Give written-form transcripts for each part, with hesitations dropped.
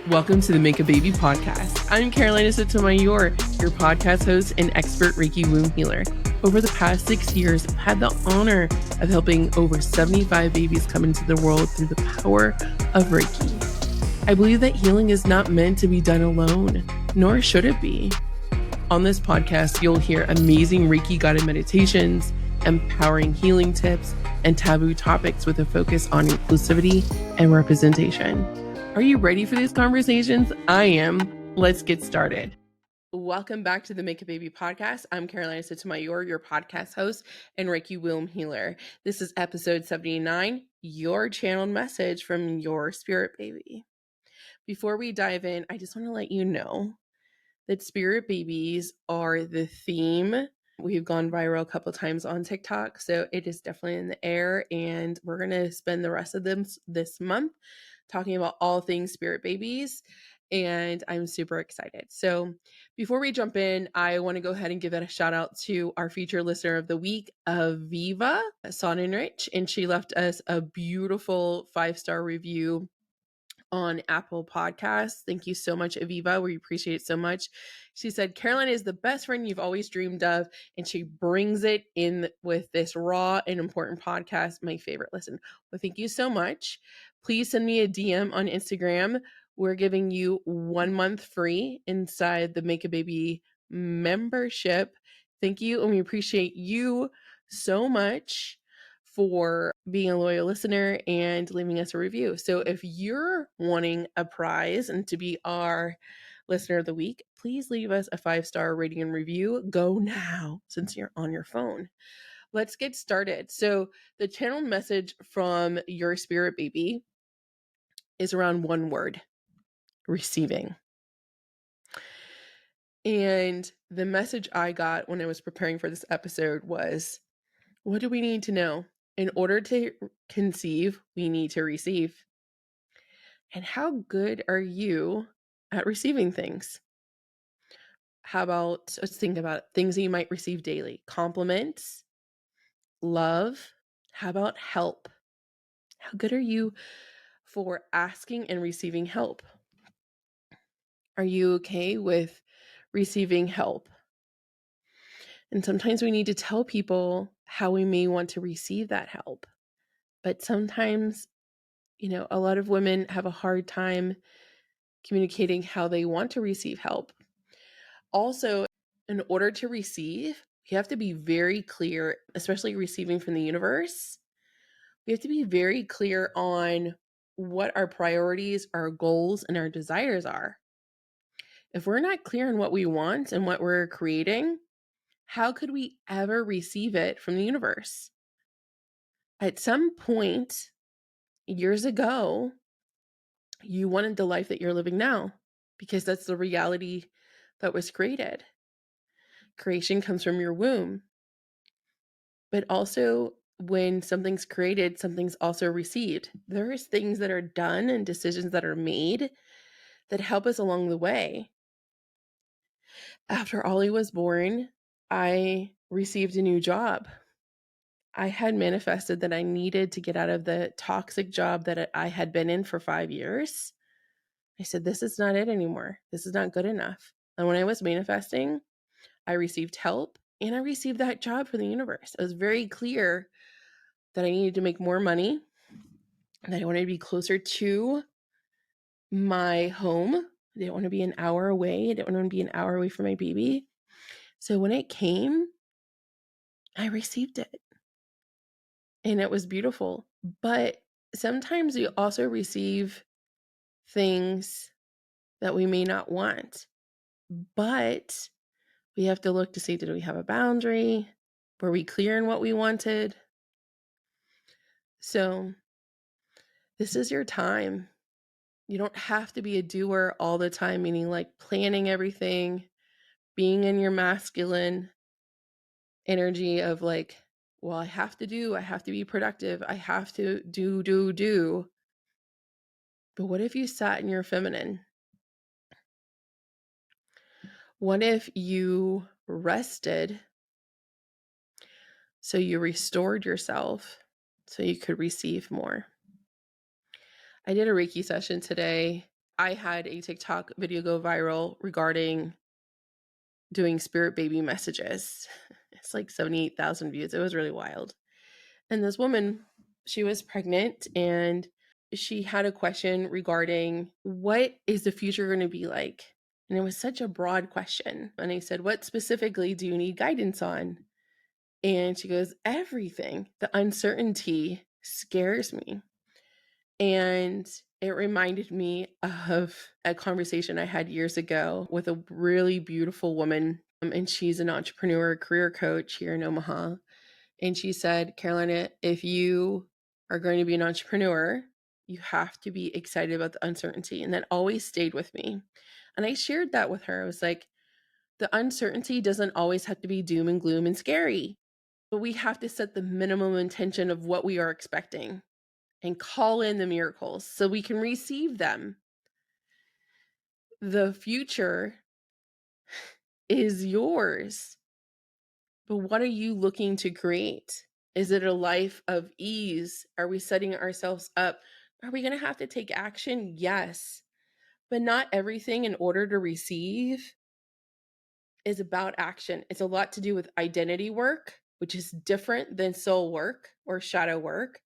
Welcome to the Make a Baby podcast. I'm Carolina Sotomayor, your podcast host and expert Reiki womb healer. Over the past 6 years, I've had the honor of helping over 75 babies come into the world through the power of Reiki. I believe that healing is not meant to be done alone, nor should it be. On this podcast, you'll hear amazing Reiki guided meditations, empowering healing tips, and taboo topics with a focus on inclusivity and representation. Are you ready for these conversations? I am. Let's get started. Welcome back to the Make a Baby podcast. I'm Carolina Sotomayor, your podcast host and Reiki womb healer. This is episode 79, your channeled message from your spirit baby. Before we dive in, I just want to let you know that spirit babies are the theme. We've gone viral a couple times on TikTok, so it is definitely in the air, and we're going to spend the rest of this month talking about all things spirit babies, and I'm super excited. So before we jump in, I want to go ahead and give a shout out to our featured listener of the week, Aviva Sonnenrich, and she left us a beautiful 5-star review on Apple Podcasts. Thank you so much, Aviva. We appreciate it so much. She said, Carolina is the best friend you've always dreamed of, and she brings it in with this raw and important podcast, my favorite listen. Well, thank you so much. Please send me a DM on Instagram. We're giving you 1 month free inside the Make a Baby membership. Thank you, and we appreciate you so much for being a loyal listener and leaving us a review. So if you're wanting a prize and to be our listener of the week, please leave us a 5-star rating and review. Go now, since you're on your phone. Let's get started. So the channel message from your spirit baby is around one word: receiving. And the message I got when I was preparing for this episode was, what do we need to know? In order to conceive, we need to receive. And how good are you at receiving things? How about, let's think about things that you might receive daily. Compliments, love. How about help? How good are you for asking and receiving help? Are you okay with receiving help? And sometimes we need to tell people how we may want to receive that help. But sometimes, a lot of women have a hard time communicating how they want to receive help. Also, in order to receive, you have to be very clear, especially receiving from the universe. We have to be very clear on what our priorities, our goals, and our desires are. If we're not clear on what we want and what we're creating, how could we ever receive it from the universe? At some point, years ago, you wanted the life that you're living now because that's the reality that was created. Creation comes from your womb. But also, when something's created, something's also received. There's things that are done and decisions that are made that help us along the way. After Ollie was born, I received a new job. I had manifested that I needed to get out of the toxic job that I had been in for 5 years. I said, this is not it anymore. This is not good enough. And when I was manifesting, I received help and I received that job from the universe. It was very clear that I needed to make more money, that I wanted to be closer to my home. I didn't want to be an hour away. I didn't want to be an hour away from my baby. So when it came, I received it. And it was beautiful. But sometimes we also receive things that we may not want. But we have to look to see, did we have a boundary? Were we clear in what we wanted? So this is your time. You don't have to be a doer all the time, meaning like planning everything, being in your masculine energy of like, well, I have to be productive, I have to do. But what if you sat in your feminine? What if you rested so you restored yourself so you could receive more? I did a Reiki session today I had a TikTok video go viral regarding doing spirit baby messages. It's like 78,000 views. It was really wild. And this woman, she was pregnant and she had a question regarding what is the future going to be like? And it was such a broad question. And I said, what specifically do you need guidance on? And she goes, everything. The uncertainty scares me. And it reminded me of a conversation I had years ago with a really beautiful woman. And she's an entrepreneur, career coach here in Omaha. And she said, Carolina, if you are going to be an entrepreneur, you have to be excited about the uncertainty. And that always stayed with me. And I shared that with her. I was like, the uncertainty doesn't always have to be doom and gloom and scary, but we have to set the minimum intention of what we are expecting and call in the miracles so we can receive them. The future is yours. But what are you looking to create? Is it a life of ease? Are we setting ourselves up? Are we going to have to take action? Yes. But not everything in order to receive is about action. It's a lot to do with identity work, which is different than soul work or shadow work,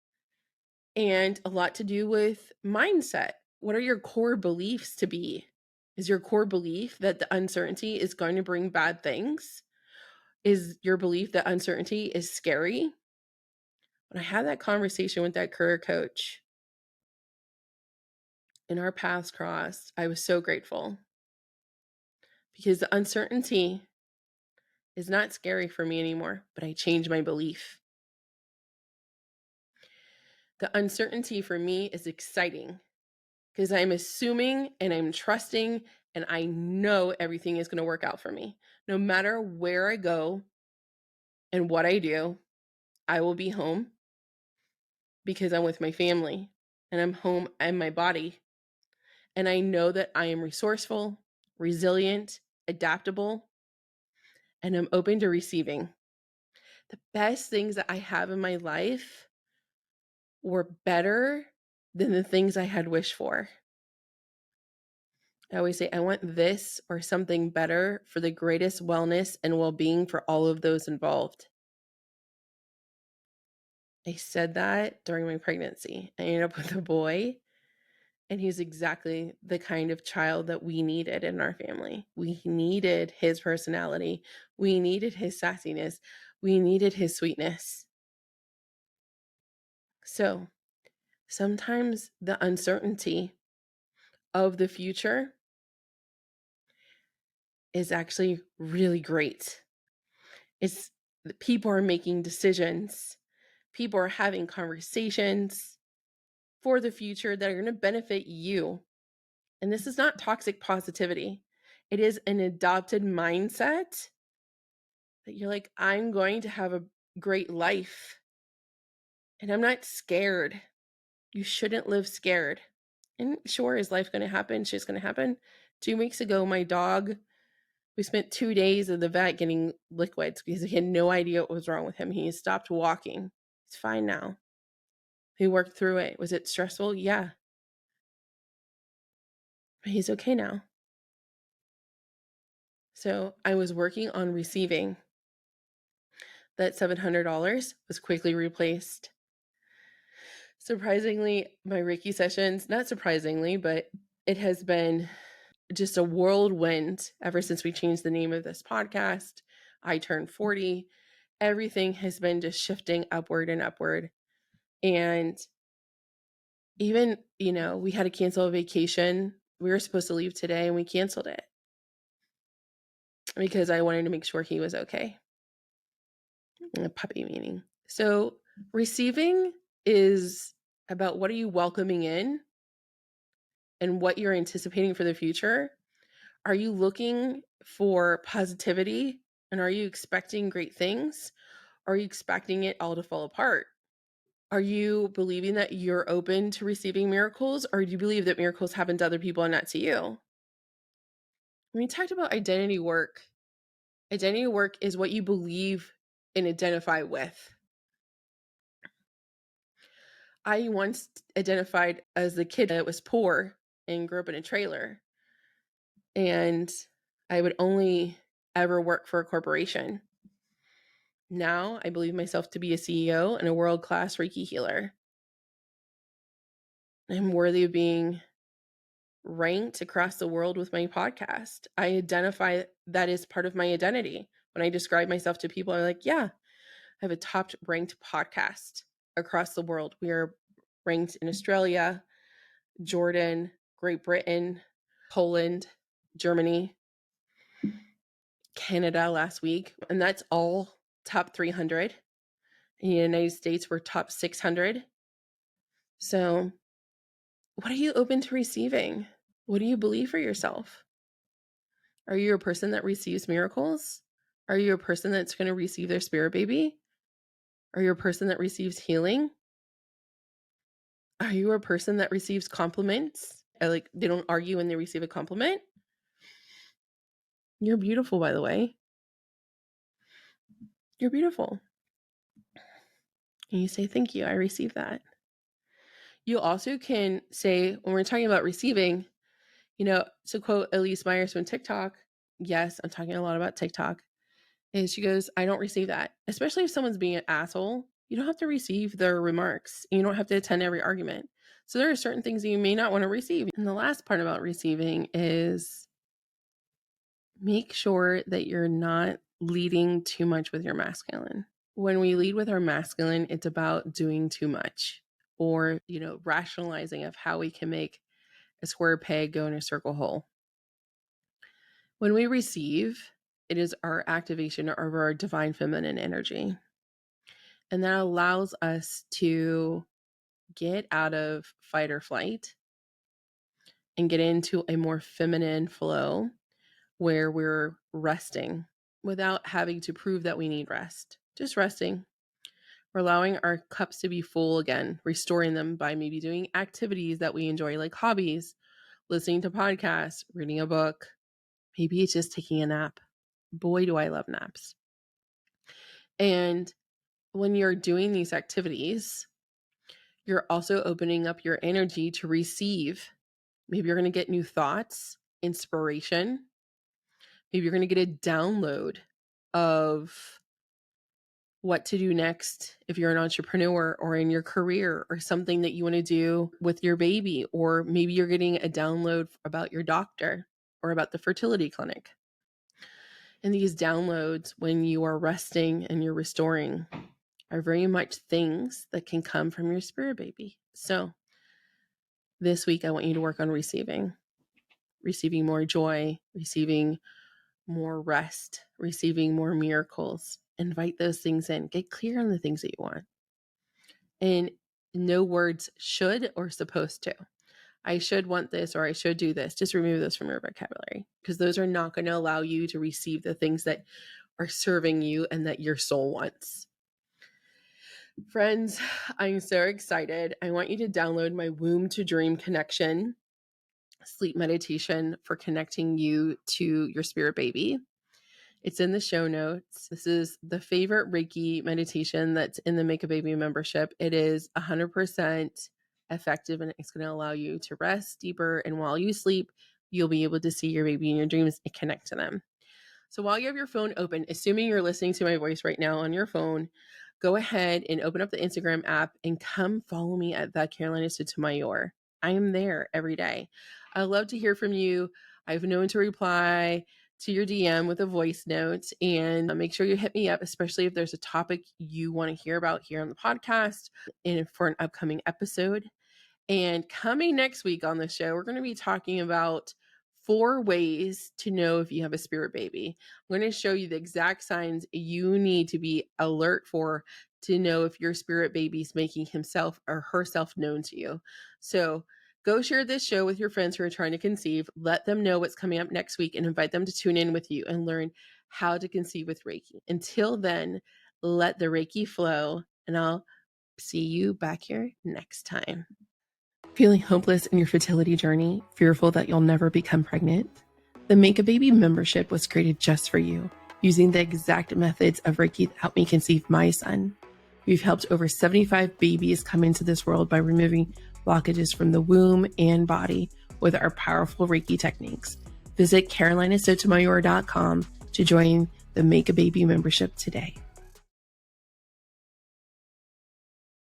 and a lot to do with mindset. What are your core beliefs to be? Is your core belief that the uncertainty is going to bring bad things? Is your belief that uncertainty is scary? When I had that conversation with that career coach and our paths crossed, I was so grateful because the uncertainty is not scary for me anymore, but I changed my belief. The uncertainty for me is exciting because I'm assuming and I'm trusting and I know everything is going to work out for me. No matter where I go and what I do, I will be home because I'm with my family and I'm home in my body. And I know that I am resourceful, resilient, adaptable, and I'm open to receiving. The best things that I have in my life were better than the things I had wished for. I always say, I want this or something better for the greatest wellness and well-being for all of those involved. I said that during my pregnancy. I ended up with a boy, and he's exactly the kind of child that we needed in our family. We needed his personality. We needed his sassiness. We needed his sweetness. So sometimes the uncertainty of the future is actually really great. It's people are making decisions. People are having conversations for the future that are going to benefit you. And this is not toxic positivity. It is an adopted mindset that you're like, I'm going to have a great life and I'm not scared. You shouldn't live scared. And sure, is life going to happen? Shit's going to happen. 2 weeks ago, my dog, we spent 2 days at the vet getting liquids because he had no idea what was wrong with him. He stopped walking. He's fine now. He worked through it. Was it stressful? Yeah. But he's okay now. So I was working on receiving. That $700 was quickly replaced. Surprisingly, my Reiki sessions, not surprisingly, but it has been just a whirlwind ever since we changed the name of this podcast. I turned 40. Everything has been just shifting upward and upward. And even, we had to cancel a vacation. We were supposed to leave today and we canceled it because I wanted to make sure he was okay. A puppy meaning. So receiving is about what are you welcoming in and what you're anticipating for the future. Are you looking for positivity and are you expecting great things? Or are you expecting it all to fall apart? Are you believing that you're open to receiving miracles, or do you believe that miracles happen to other people and not to you? When we talked about identity work is what you believe and identify with. I once identified as the kid that was poor and grew up in a trailer. And I would only ever work for a corporation. Now I believe myself to be a CEO and a world-class Reiki healer. I'm worthy of being ranked across the world with my podcast. I identify that as part of my identity. When I describe myself to people, I'm like, yeah, I have a top ranked podcast across the world. We are ranked in Australia, Jordan, Great Britain, Poland, Germany, Canada last week. And that's all top 300. In the United States, we're top 600. So what are you open to receiving? What do you believe for yourself? Are you a person that receives miracles? Are you a person that's going to receive their spirit baby? Are you a person that receives healing? Are you a person that receives compliments? Like they don't argue when they receive a compliment? You're beautiful, by the way. You're beautiful. And you say, thank you, I received that. You also can say, when we're talking about receiving, to quote Elise Myers from TikTok, yes, I'm talking a lot about TikTok, is she goes, I don't receive that. Especially if someone's being an asshole, you don't have to receive their remarks. You don't have to attend every argument. So there are certain things that you may not want to receive. And the last part about receiving is make sure that you're not leading too much with your masculine. When we lead with our masculine, it's about doing too much or, rationalizing of how we can make a square peg go in a circle hole. When we receive, it is our activation of our divine feminine energy. And that allows us to get out of fight or flight and get into a more feminine flow where we're resting without having to prove that we need rest. Just resting. We're allowing our cups to be full again, restoring them by maybe doing activities that we enjoy, like hobbies, listening to podcasts, reading a book. Maybe it's just taking a nap. Boy, do I love naps. And when you're doing these activities, you're also opening up your energy to receive. Maybe you're going to get new thoughts, inspiration. Maybe you're going to get a download of what to do next if you're an entrepreneur or in your career or something that you want to do with your baby. Or maybe you're getting a download about your doctor or about the fertility clinic. And these downloads, when you are resting and you're restoring, are very much things that can come from your spirit baby. So this week, I want you to work on receiving more joy, receiving more rest, receiving more miracles. Invite those things in. Get clear on the things that you want. And no words should or supposed to. I should want this or I should do this. Just remove those from your vocabulary because those are not going to allow you to receive the things that are serving you and that your soul wants. Friends, I'm so excited. I want you to download my Womb to Dream Connection sleep meditation for connecting you to your spirit baby. It's in the show notes. This is the favorite Reiki meditation that's in the Make a Baby membership. It is 100% effective and it's going to allow you to rest deeper. And while you sleep, you'll be able to see your baby in your dreams and connect to them. So while you have your phone open, assuming you're listening to my voice right now on your phone, go ahead and open up the Instagram app and come follow me at the Carolina Sotomayor. I am there every day. I love to hear from you. I've known to reply to your DM with a voice note, and make sure you hit me up, especially if there's a topic you want to hear about here on the podcast and for an upcoming episode. And coming next week on the show, we're going to be talking about 4 ways to know if you have a spirit baby. I'm going to show you the exact signs you need to be alert for to know if your spirit baby is making himself or herself known to you. So go share this show with your friends who are trying to conceive. Let them know what's coming up next week and invite them to tune in with you and learn how to conceive with Reiki. Until then, let the Reiki flow, and I'll see you back here next time. Feeling hopeless in your fertility journey, fearful that you'll never become pregnant? The Make a Baby membership was created just for you, using the exact methods of Reiki that helped me conceive my son. We've helped over 75 babies come into this world by removing blockages from the womb and body with our powerful Reiki techniques. Visit carolinasotomayor.com to join the Make a Baby membership today.